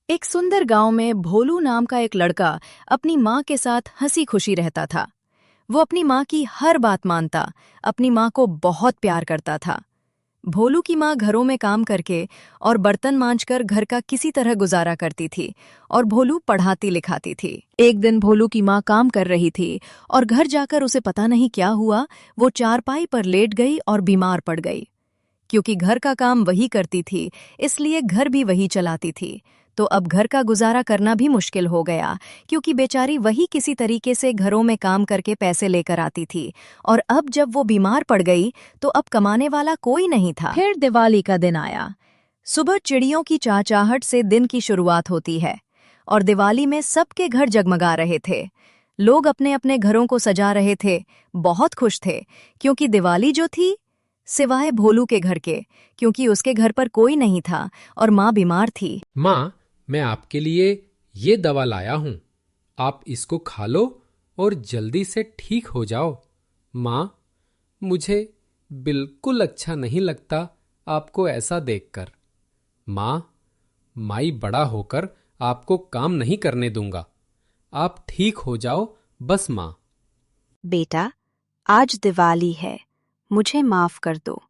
एक सुंदर गांव में भोलू नाम का एक लड़का अपनी माँ के साथ हंसी खुशी रहता था। वो अपनी माँ की हर बात मानता, अपनी माँ को बहुत प्यार करता था। भोलू की माँ घरों में काम करके और बर्तन मांजकर घर का किसी तरह गुजारा करती थी और भोलू पढ़ाती लिखाती थी। एक दिन भोलू की माँ काम कर रही थी और घर जाकर उसे पता नहीं क्या हुआ, वो चारपाई पर लेट गई और बीमार पड़ गई। क्योंकि घर का काम वही करती थी, इसलिए घर भी वही चलाती थी। तो अब घर का गुजारा करना भी मुश्किल हो गया, क्योंकि बेचारी वही किसी तरीके से घरों में काम करके पैसे लेकर आती थी। और अब जब वो बीमार पड़ गई तो अब कमाने वाला कोई नहीं था। फिर दिवाली का दिन आया। सुबह चिड़ियों की चहचहाहट से दिन की शुरुआत होती है और दिवाली में सबके घर जगमगा रहे थे। लोग अपने अपने घरों को सजा रहे थे, बहुत खुश थे, क्योंकि दिवाली जो थी, सिवाय भोलू के घर के, क्योंकि उसके घर पर कोई नहीं था और माँ बीमार थी। माँ, मैं आपके लिए ये दवा लाया हूँ। आप इसको खा लो और जल्दी से ठीक हो जाओ। माँ, मुझे बिल्कुल अच्छा नहीं लगता आपको ऐसा देखकर। माँ, माई बड़ा होकर आपको काम नहीं करने दूंगा। आप ठीक हो जाओ बस माँ। बेटा, आज दिवाली है, मुझे माफ कर दो।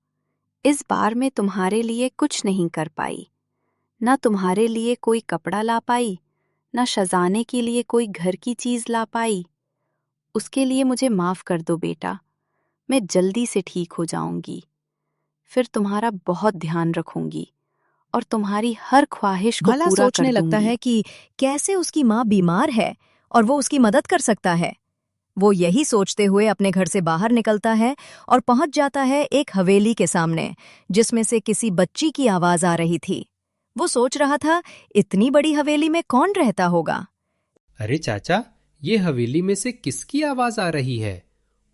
इस बार मैं तुम्हारे लिए कुछ नहीं कर पाई। ना तुम्हारे लिए कोई कपड़ा ला पाई, ना शजाने के लिए कोई घर की चीज ला पाई। उसके लिए मुझे माफ कर दो बेटा। मैं जल्दी से ठीक हो जाऊंगी। फिर तुम्हारा बहुत ध्यान रखूंगी और तुम्हारी हर ख्वाहिश को भला पूरा कर सोचने लगता दूंगी। है कि कैसे उसकी माँ बीमार है और वो उसकी मदद कर सकता है। वो यही सोचते हुए अपने घर से बाहर निकलता है और पहुंच जाता है एक हवेली के सामने, जिसमें से किसी बच्ची की आवाज आ रही थी। वो सोच रहा था, इतनी बड़ी हवेली में कौन रहता होगा। अरे चाचा, ये हवेली में से किसकी आवाज आ रही है?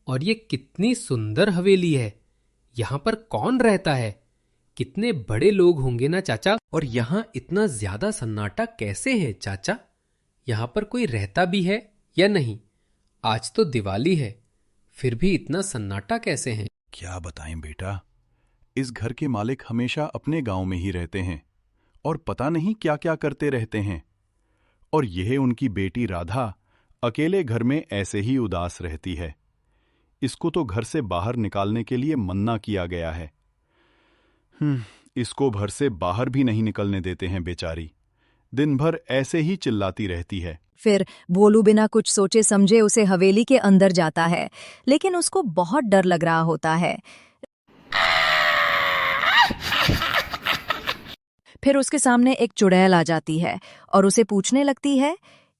और ये कितनी सुंदर हवेली है। यहाँ पर कौन रहता है? कितने बड़े लोग होंगे ना चाचा। और यहाँ इतना ज्यादा सन्नाटा कैसे है चाचा? यहाँ पर कोई रहता भी है या नहीं? आज तो दिवाली है, फिर भी इतना सन्नाटा कैसे है? क्या बताएं बेटा, इस घर के मालिक हमेशा अपने गांव में ही रहते हैं और पता नहीं क्या क्या करते रहते हैं। और यह उनकी बेटी राधा अकेले घर में ऐसे ही उदास रहती है। इसको तो घर से बाहर निकालने के लिए मन्ना किया गया है। इसको घर से बाहर भी नहीं निकलने देते हैं बेचारी। दिन भर ऐसे ही चिल्लाती रहती है। फिर भोलू बिना कुछ सोचे समझे उसे हवेली के अंदर जाता है, लेकिन उसको बहुत डर लग रहा होता है। फिर उसके सामने एक चुड़ैल आ जाती है और उसे पूछने लगती है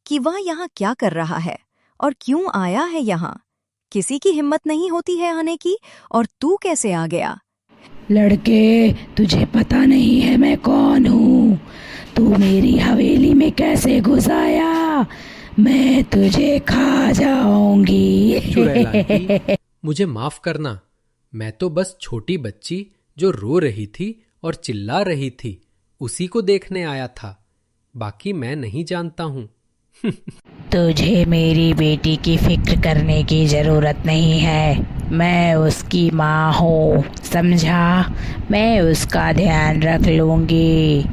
कि वह यहाँ क्या कर रहा है और क्यों आया है यहाँ। किसी की हिम्मत नहीं होती है आने की, और तू कैसे आ गया? लड़के, तुझे पता नहीं है मैं कौन हूँ? तू मेरी हवेली में कैसे घुस आया? मैं तुझे खा जाऊंगी। चुड़ैल आंटी, मुझे माफ करना। मैं तो बस छोटी बच्ची जो रो रही थी और चिल्ला रही थी, उसी को देखने आया था। बाकी मैं नहीं जानता हूँ। तुझे मेरी बेटी की फिक्र करने की जरूरत नहीं है। मैं उसकी माँ हूँ, समझा? मैं उसका ध्यान रख लूंगी।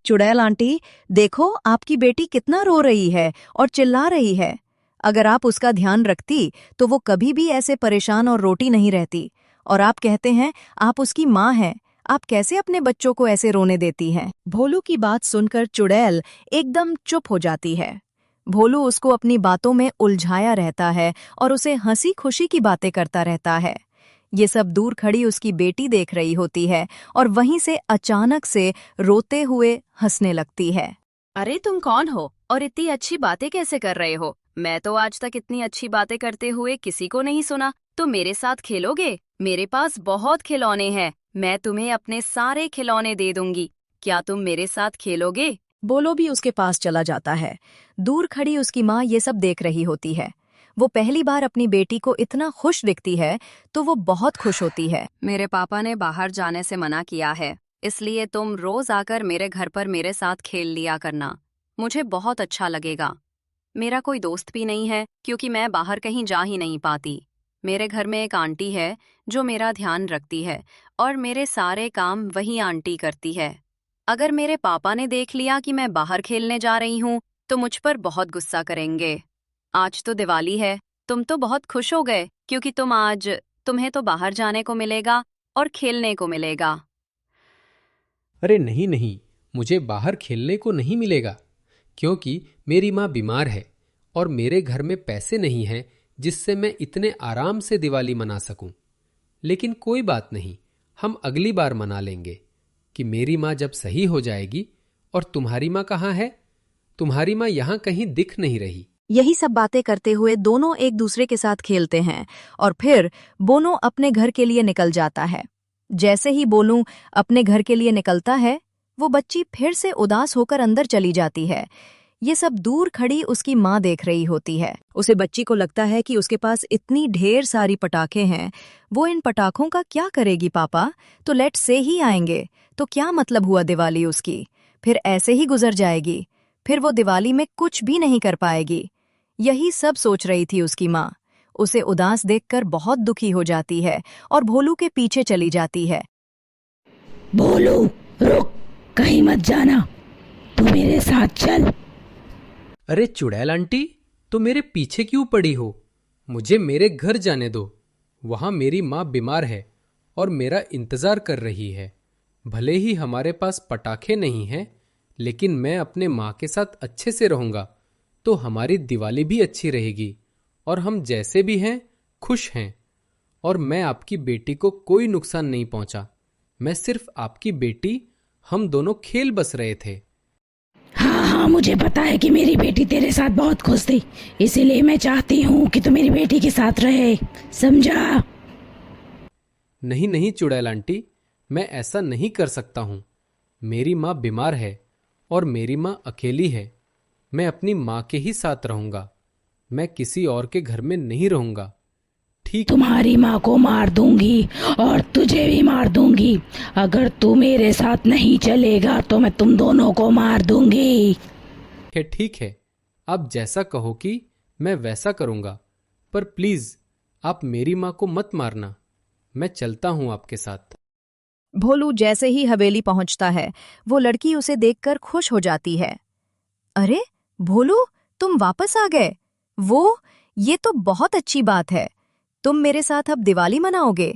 चुड़ैल आंटी, देखो आपकी बेटी कितना रो रही है और चिल्ला रही है। अगर आप उसका ध्यान रखती तो वो कभी भी ऐसे परेशान और रोटी नहीं रहती। और आप कहते हैं आप उसकी माँ हैं, आप कैसे अपने बच्चों को ऐसे रोने देती हैं? भोलू की बात सुनकर चुड़ैल एकदम चुप हो जाती है। भोलू उसको अपनी बातों में उलझाया रहता है और उसे हंसी खुशी की बातें करता रहता है। ये सब दूर खड़ी उसकी बेटी देख रही होती है और वहीं से अचानक से रोते हुए हंसने लगती है। अरे तुम कौन हो और इतनी अच्छी बातें कैसे कर रहे हो? मैं तो आज तक इतनी अच्छी बातें करते हुए किसी को नहीं सुना। तो मेरे साथ खेलोगे? मेरे पास बहुत खिलौने हैं, मैं तुम्हें अपने सारे खिलौने दे दूंगी। क्या तुम मेरे साथ खेलोगे? बोलो भी उसके पास चला जाता है। दूर खड़ी उसकी माँ ये सब देख रही होती है। वो पहली बार अपनी बेटी को इतना खुश दिखती है तो वो बहुत खुश होती है। मेरे पापा ने बाहर जाने से मना किया है, इसलिए तुम रोज आकर मेरे घर पर मेरे साथ खेल लिया करना। मुझे बहुत अच्छा लगेगा। मेरा कोई दोस्त भी नहीं है, क्योंकि मैं बाहर कहीं जा ही नहीं पाती। मेरे घर में एक आंटी है जो मेरा ध्यान रखती है और मेरे सारे काम वही आंटी करती है। अगर मेरे पापा ने देख लिया कि मैं बाहर खेलने जा रही हूँ तो मुझ पर बहुत गुस्सा करेंगे। आज तो दिवाली है, तुम तो बहुत खुश हो गए क्योंकि तुम्हें तो बाहर जाने को मिलेगा और खेलने को मिलेगा। अरे नहीं नहीं, मुझे बाहर खेलने को नहीं मिलेगा क्योंकि मेरी माँ बीमार है और मेरे घर में पैसे नहीं हैं जिससे मैं इतने आराम से दिवाली मना सकूं। लेकिन कोई बात नहीं, हम अगली बार मना लेंगे कि मेरी माँ जब सही हो जाएगी। और तुम्हारी माँ कहाँ है? तुम्हारी माँ यहाँ कहीं दिख नहीं रही। यही सब बातें करते हुए दोनों एक दूसरे के साथ खेलते हैं और फिर बोनो अपने घर के लिए निकल जाता है। जैसे ही बोलू अपने घर के लिए निकलता है, वो बच्ची फिर से उदास होकर अंदर चली जाती है। ये सब दूर खड़ी उसकी माँ देख रही होती है। उसे बच्ची को लगता है कि उसके पास इतनी ढेर सारी पटाखे हैं, वो इन पटाखों का क्या करेगी पापा? तो लेट से ही आएंगे तो क्या मतलब हुआ दिवाली उसकी? फिर ऐसे ही गुजर जाएगी, फिर वो दिवाली में कुछ भी नहीं कर पाएगी। यही सब सोच रही थी उसकी माँ। उसे उदास देखकर बहुत दुखी हो जाती है और भोलू के पीछे चली जाती है। भोलू रुक, कहीं मत जाना, तू मेरे साथ चल। अरे चुड़ैल आंटी, तो मेरे पीछे क्यों पड़ी हो? मुझे मेरे घर जाने दो। वहां मेरी माँ बीमार है और मेरा इंतजार कर रही है। भले ही हमारे पास पटाखे नहीं हैं, लेकिन मैं अपने माँ के साथ अच्छे से रहूंगा तो हमारी दिवाली भी अच्छी रहेगी और हम जैसे भी हैं खुश हैं। और मैं आपकी बेटी को कोई नुकसान नहीं पहुंचा। मैं सिर्फ आपकी बेटी, हम दोनों खेल बस रहे थे। हाँ, मुझे पता है कि मेरी बेटी तेरे साथ बहुत खुश थी, इसीलिए मैं चाहती हूँ कि तू मेरी बेटी के साथ रहे, समझा? नहीं नहीं चुड़ैल आंटी, मैं ऐसा नहीं कर सकता हूँ। मेरी माँ बीमार है और मेरी माँ अकेली है। मैं अपनी माँ के ही साथ रहूंगा, मैं किसी और के घर में नहीं रहूंगा, ठीक? तुम्हारी माँ को मार दूंगी और तुझे भी मार दूंगी। अगर तू मेरे साथ नहीं चलेगा तो मैं तुम दोनों को मार दूंगी। ठीक है, आप जैसा कहो कि मैं वैसा करूंगा, पर प्लीज आप मेरी माँ को मत मारना। मैं चलता हूं आपके साथ। भोलू जैसे ही हवेली पहुंचता है, वो लड़की उसे देखकर खुश हो जाती है। अरे भोलू, तुम वापस आ गए। ये तो बहुत अच्छी बात है। तुम मेरे साथ अब दिवाली मनाओगे?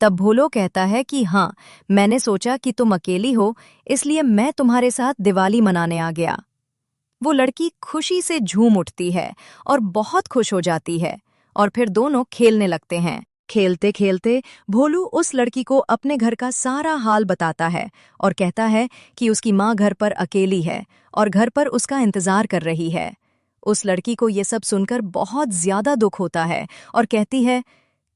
तब भोलू कहता है कि हाँ, मैंने सोचा कि तुम अकेली हो, इसलिए मैं तुम्हारे साथ दिवाली मनाने आ गया। वो लड़की खुशी से झूम उठती है और बहुत खुश हो जाती है और फिर दोनों खेलने लगते हैं। खेलते खेलते भोलू उस लड़की को अपने घर का सारा हाल बताता है और कहता है कि उसकी माँ घर पर अकेली है और घर पर उसका इंतजार कर रही है। उस लड़की को ये सब सुनकर बहुत ज्यादा दुख होता है और कहती है,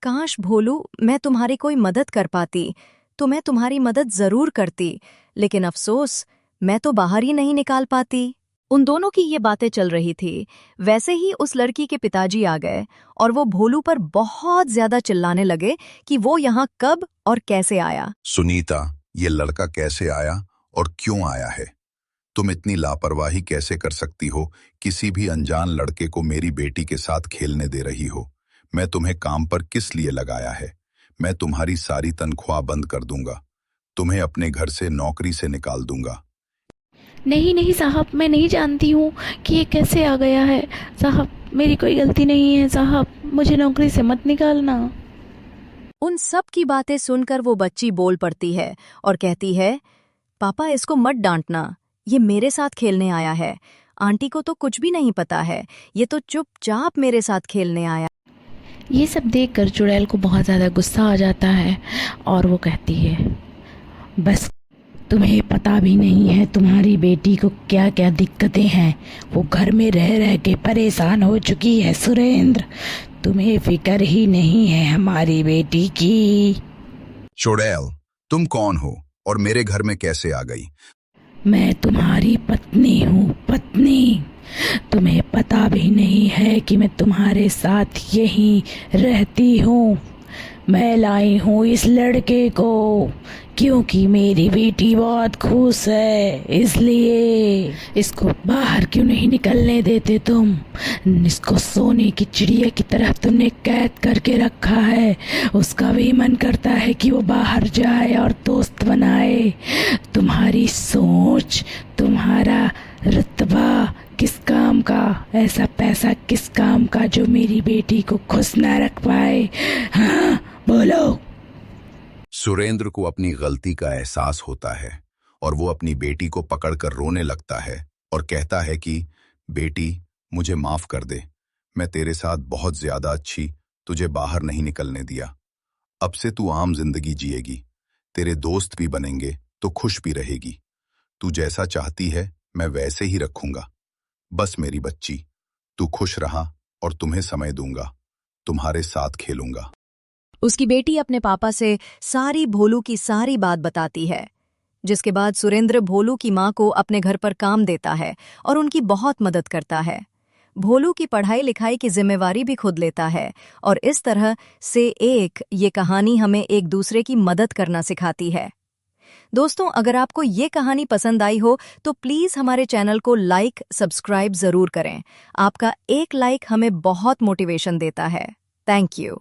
काश भोलू, मैं तुम्हारी कोई मदद कर पाती तो मैं तुम्हारी मदद जरूर करती, लेकिन अफसोस मैं तो बाहर ही नहीं निकाल पाती। उन दोनों की ये बातें चल रही थी, वैसे ही उस लड़की के पिताजी आ गए और वो भोलू पर बहुत ज्यादा चिल्लाने लगे कि वो यहाँ कब और कैसे आया। सुनीता, ये लड़का कैसे आया और क्यों आया है? तुम इतनी लापरवाही कैसे कर सकती हो? किसी भी अनजान लड़के को मेरी बेटी के साथ खेलने दे रही हो। मैं तुम्हें काम पर किस लिए लगाया है? मैं तुम्हारी सारी तनख्वाह बंद कर दूंगा, तुम्हें अपने घर से नौकरी से निकाल दूंगा। नहीं नहीं साहब, मैं नहीं जानती हूँ कि ये कैसे आ गया है। साहब, मेरी कोई गलती नहीं है साहब, मुझे नौकरी से मत निकालना। उन सब की बातें सुनकर वो बच्ची बोल पड़ती है और कहती है, पापा इसको मत डांटना, ये मेरे साथ खेलने आया है। आंटी को तो कुछ भी नहीं पता है, ये तो चुपचाप मेरे साथ खेलने आया। ये सब देखकर चुड़ैल को बहुत ज़्यादा गुस्सा आ जाता है और वो कहती है, बस तुम्हें पता भी नहीं है तुम्हारी बेटी को क्या क्या दिक्कतें हैं। वो घर में रह रह के परेशान हो चुकी है सुरेंद्र, तुम्हें फिक्र ही नहीं है हमारी बेटी की। चुड़ैल, तुम कौन हो और मेरे घर में कैसे आ गई? मैं तुम्हारी पत्नी हूँ, पत्नी। तुम्हें पता भी नहीं है कि मैं तुम्हारे साथ यहीं रहती हूँ। मैं लाई हूँ इस लड़के को क्योंकि मेरी बेटी बहुत खुश है, इसलिए इसको बाहर क्यों नहीं निकलने देते तुम? इसको सोने की चिड़िया की तरह तुमने कैद करके रखा है। उसका भी मन करता है कि वो बाहर जाए और दोस्त बनाए। तुम्हारी सोच, तुम्हारा रुतबा किस काम का, ऐसा पैसा किस काम का जो मेरी बेटी को खुश ना रख पाए? हाँ बोलो। सुरेंद्र को अपनी गलती का एहसास होता है और वो अपनी बेटी को पकड़कर रोने लगता है और कहता है कि बेटी, मुझे माफ कर दे। मैं तेरे साथ बहुत ज्यादा अच्छी तुझे बाहर नहीं निकलने दिया। अब से तू आम जिंदगी जिएगी, तेरे दोस्त भी बनेंगे तो खुश भी रहेगी। तू जैसा चाहती है मैं वैसे ही रखूंगा। बस मेरी बच्ची, तू खुश रहा और तुम्हें समय दूंगा, तुम्हारे साथ खेलूंगा। उसकी बेटी अपने पापा से सारी भोलू की सारी बात बताती है, जिसके बाद सुरेंद्र भोलू की माँ को अपने घर पर काम देता है और उनकी बहुत मदद करता है। भोलू की पढ़ाई लिखाई की जिम्मेवारी भी खुद लेता है और इस तरह से ये कहानी हमें एक दूसरे की मदद करना सिखाती है। दोस्तों, अगर आपको ये कहानी पसंद आई हो तो प्लीज़ हमारे चैनल को लाइक, सब्सक्राइब ज़रूर करें। आपका एक लाइक हमें बहुत मोटिवेशन देता है। Thank you.